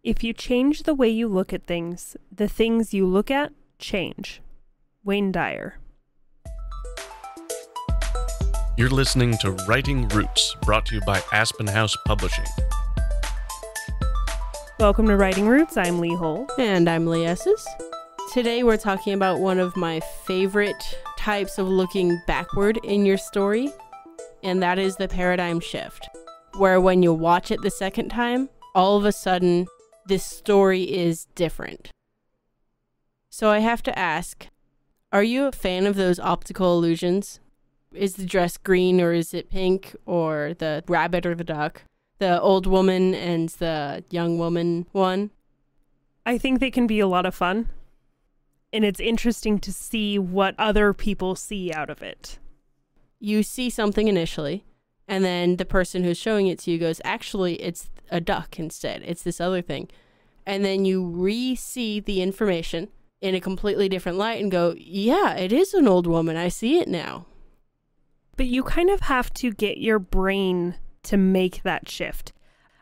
If you change the way you look at things, the things you look at change. Wayne Dyer. You're listening to Writing Roots, brought to you by Aspen House Publishing. Welcome to Writing Roots. I'm Lee Hull. And I'm Lee Esses. Today we're talking about one of my favorite types of looking backward in your story, and that is the paradigm shift, where when you watch it the second time, all of a sudden, this story is different. So I have to ask, are you a fan of those optical illusions? Is the dress green or is it pink, or the rabbit or the duck? The old woman and the young woman one? I think they can be a lot of fun, and it's interesting to see what other people see out of it. You see something initially, and then the person who's showing it to you goes, actually, it's a duck instead. It's this other thing. And then you re-see the information in a completely different light and go, yeah, it is an old woman. I see it now. But you kind of have to get your brain to make that shift.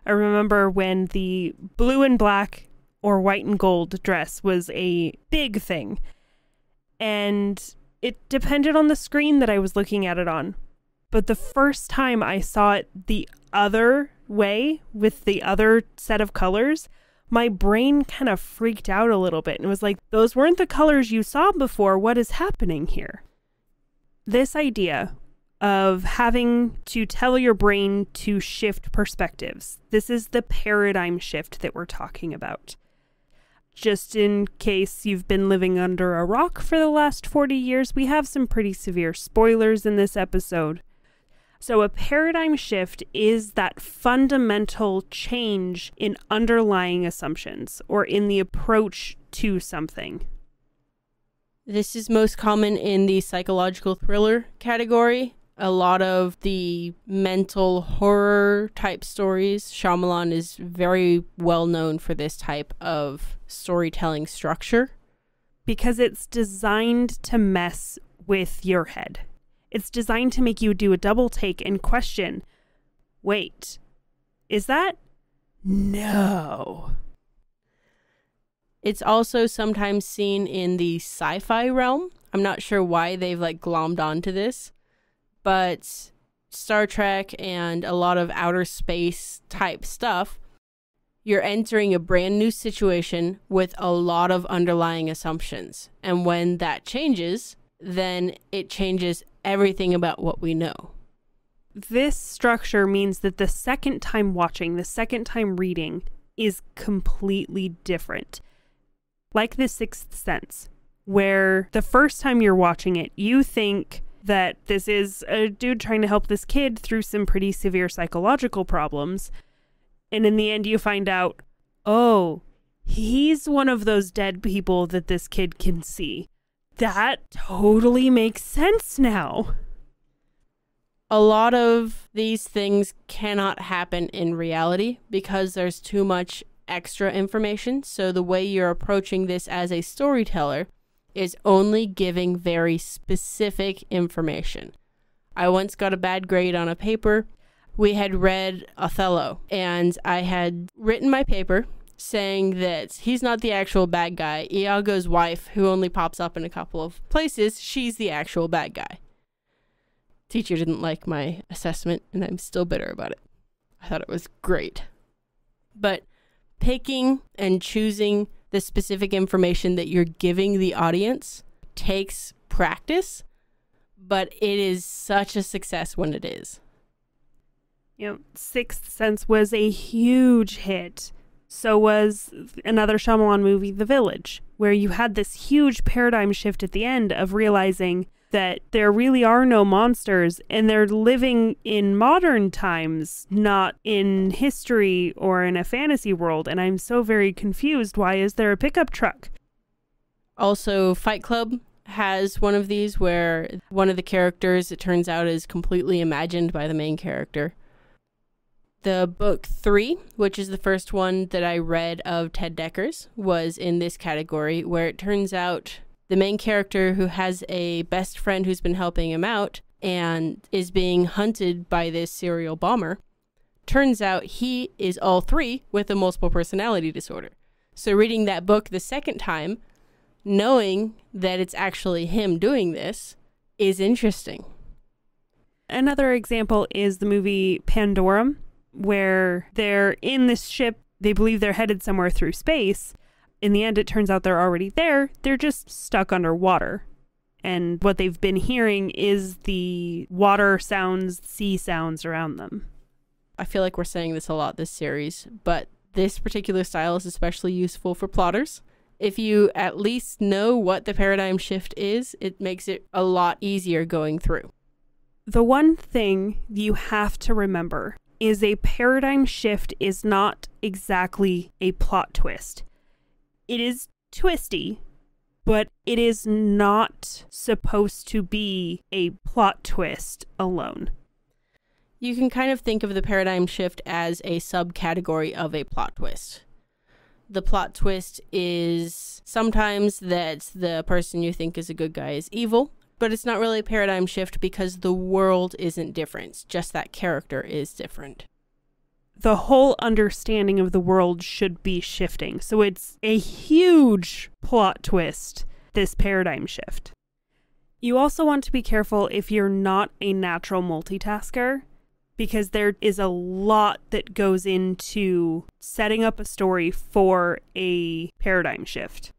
I remember when the blue and black or white and gold dress was a big thing. And it depended on the screen that I was looking at it on. But the first time I saw it the other way with the other set of colors, my brain kind of freaked out a little bit and was like, those weren't the colors you saw before. What is happening here? This idea of having to tell your brain to shift perspectives. This is the paradigm shift that we're talking about. Just in case you've been living under a rock for the last 40 years, we have some pretty severe spoilers in this episode. So a paradigm shift is that fundamental change in underlying assumptions or in the approach to something. This is most common in the psychological thriller category. A lot of the mental horror type stories. Shyamalan is very well known for this type of storytelling structure. Because it's designed to mess with your head. It's designed to make you do a double take and question, wait, is that? No. It's also sometimes seen in the sci-fi realm. I'm not sure why they've glommed onto this, but Star Trek and a lot of outer space type stuff, you're entering a brand new situation with a lot of underlying assumptions. And when that changes, then it changes everything about what we know. This structure means that the second time watching, the second time reading is completely different. Like The Sixth Sense, where the first time you're watching it, you think that this is a dude trying to help this kid through some pretty severe psychological problems. And in the end, you find out, oh, he's one of those dead people that this kid can see. That totally makes sense now. A lot of these things cannot happen in reality because there's too much extra information. So the way you're approaching this as a storyteller is only giving very specific information. I once got a bad grade on a paper. We had read Othello, and I had written my paper saying that he's not the actual bad guy. Iago's wife, who only pops up in a couple of places, she's the actual bad guy. Teacher didn't like my assessment, and I'm still bitter about it. I thought it was great. But picking and choosing the specific information that you're giving the audience takes practice, but it is such a success when it is. Sixth Sense was a huge hit. So was another Shyamalan movie, The Village, where you had this huge paradigm shift at the end of realizing that there really are no monsters and they're living in modern times, not in history or in a fantasy world. And I'm so very confused. Why is there a pickup truck? Also, Fight Club has one of these where one of the characters, it turns out, is completely imagined by the main character. The book 3, which is the first one that I read of Ted Decker's, was in this category, where it turns out the main character, who has a best friend who's been helping him out and is being hunted by this serial bomber, Turns out he is all three with a multiple personality disorder. So reading that book the second time, knowing that it's actually him doing this, is interesting. Another example is the movie Pandorum, where they're in this ship. They believe they're headed somewhere through space. In the end, it turns out they're already there. They're just stuck underwater. And what they've been hearing is the water sounds, sea sounds around them. I feel like we're saying this a lot this series, but this particular style is especially useful for plotters. If you at least know what the paradigm shift is, it makes it a lot easier going through. The one thing you have to remember is a paradigm shift is not exactly a plot twist. It is twisty, but it is not supposed to be a plot twist alone. You can kind of think of the paradigm shift as a subcategory of a plot twist. The plot twist is sometimes that the person you think is a good guy is evil, but it's not really a paradigm shift because the world isn't different, just that character is different. The whole understanding of the world should be shifting. So it's a huge plot twist, this paradigm shift. You also want to be careful if you're not a natural multitasker, because there is a lot that goes into setting up a story for a paradigm shift.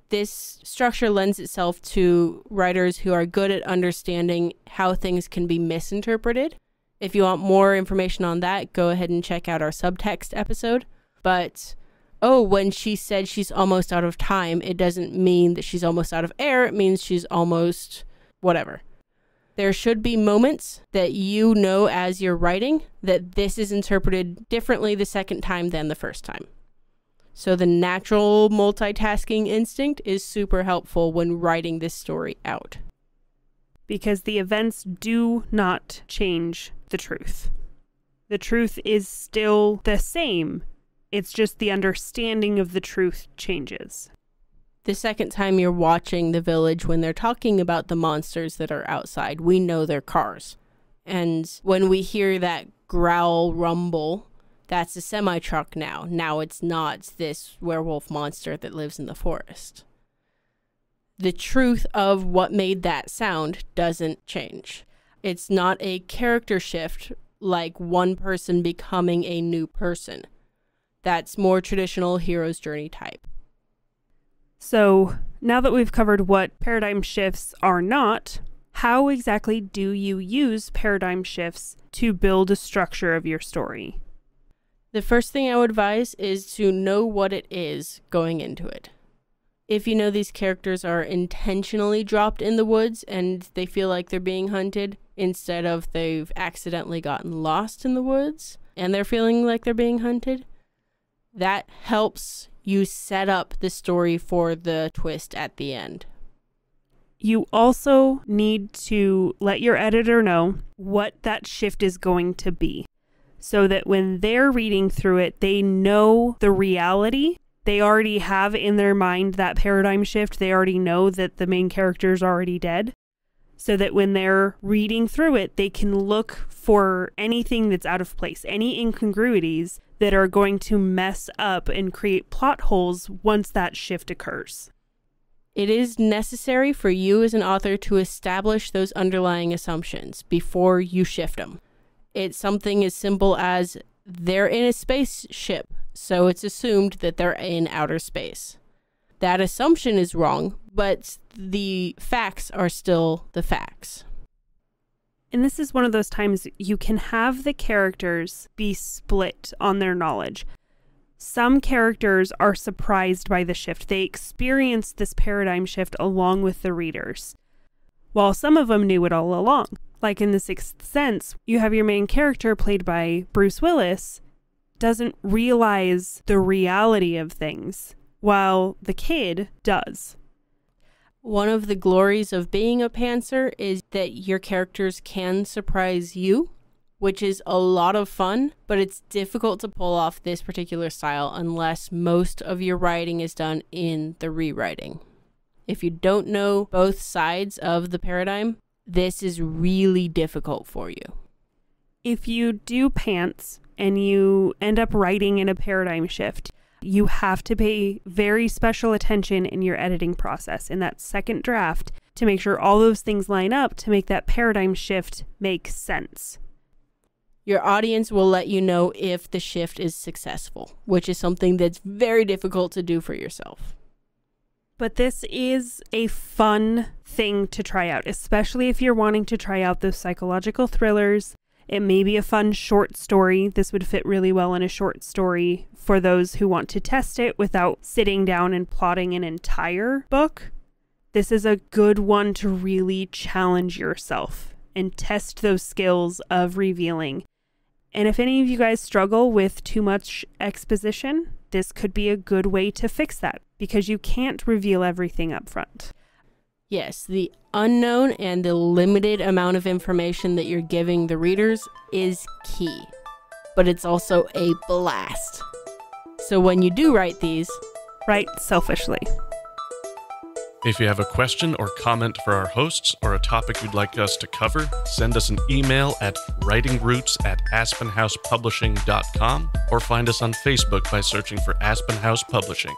This structure lends itself to writers who are good at understanding how things can be misinterpreted. If you want more information on that, go ahead and check out our subtext episode. But, when she said she's almost out of time, it doesn't mean that she's almost out of air. It means she's almost whatever. There should be moments that you know as you're writing that this is interpreted differently the second time than the first time. So the natural multitasking instinct is super helpful when writing this story out. Because the events do not change the truth. The truth is still the same. It's just the understanding of the truth changes. The second time you're watching The Village, when they're talking about the monsters that are outside, we know they're cars. And when we hear that growl rumble, that's a semi-truck now. Now it's not this werewolf monster that lives in the forest. The truth of what made that sound doesn't change. It's not a character shift like one person becoming a new person. That's more traditional hero's journey type. So now that we've covered what paradigm shifts are not, how exactly do you use paradigm shifts to build a structure of your story? The first thing I would advise is to know what it is going into it. If you know these characters are intentionally dropped in the woods and they feel like they're being hunted instead of they've accidentally gotten lost in the woods and they're feeling like they're being hunted, that helps you set up the story for the twist at the end. You also need to let your editor know what that shift is going to be, so that when they're reading through it, they know the reality. They already have in their mind that paradigm shift. They already know that the main character is already dead, so that when they're reading through it, they can look for anything that's out of place, any incongruities that are going to mess up and create plot holes once that shift occurs. It is necessary for you as an author to establish those underlying assumptions before you shift them. It's something as simple as they're in a spaceship, so it's assumed that they're in outer space. That assumption is wrong, but the facts are still the facts. And this is one of those times you can have the characters be split on their knowledge. Some characters are surprised by the shift. They experience this paradigm shift along with the readers, while some of them knew it all along. Like in The Sixth Sense, you have your main character, played by Bruce Willis, doesn't realize the reality of things, while the kid does. One of the glories of being a pantser is that your characters can surprise you, which is a lot of fun, but it's difficult to pull off this particular style unless most of your writing is done in the rewriting. If you don't know both sides of the paradigm, this is really difficult for you. If you do pants, and you end up writing in a paradigm shift, you have to pay very special attention in your editing process in that second draft to make sure all those things line up to make that paradigm shift make sense. Your audience will let you know if the shift is successful, which is something that's very difficult to do for yourself. But this is a fun thing to try out, especially if you're wanting to try out those psychological thrillers. It may be a fun short story. This would fit really well in a short story for those who want to test it without sitting down and plotting an entire book. This is a good one to really challenge yourself and test those skills of revealing. And if any of you guys struggle with too much exposition, this could be a good way to fix that because you can't reveal everything up front. Yes, the unknown and the limited amount of information that you're giving the readers is key, but it's also a blast. So when you do write these, write selfishly. If you have a question or comment for our hosts or a topic you'd like us to cover, send us an email at writingroots@aspenhousepublishing.com or find us on Facebook by searching for Aspen House Publishing.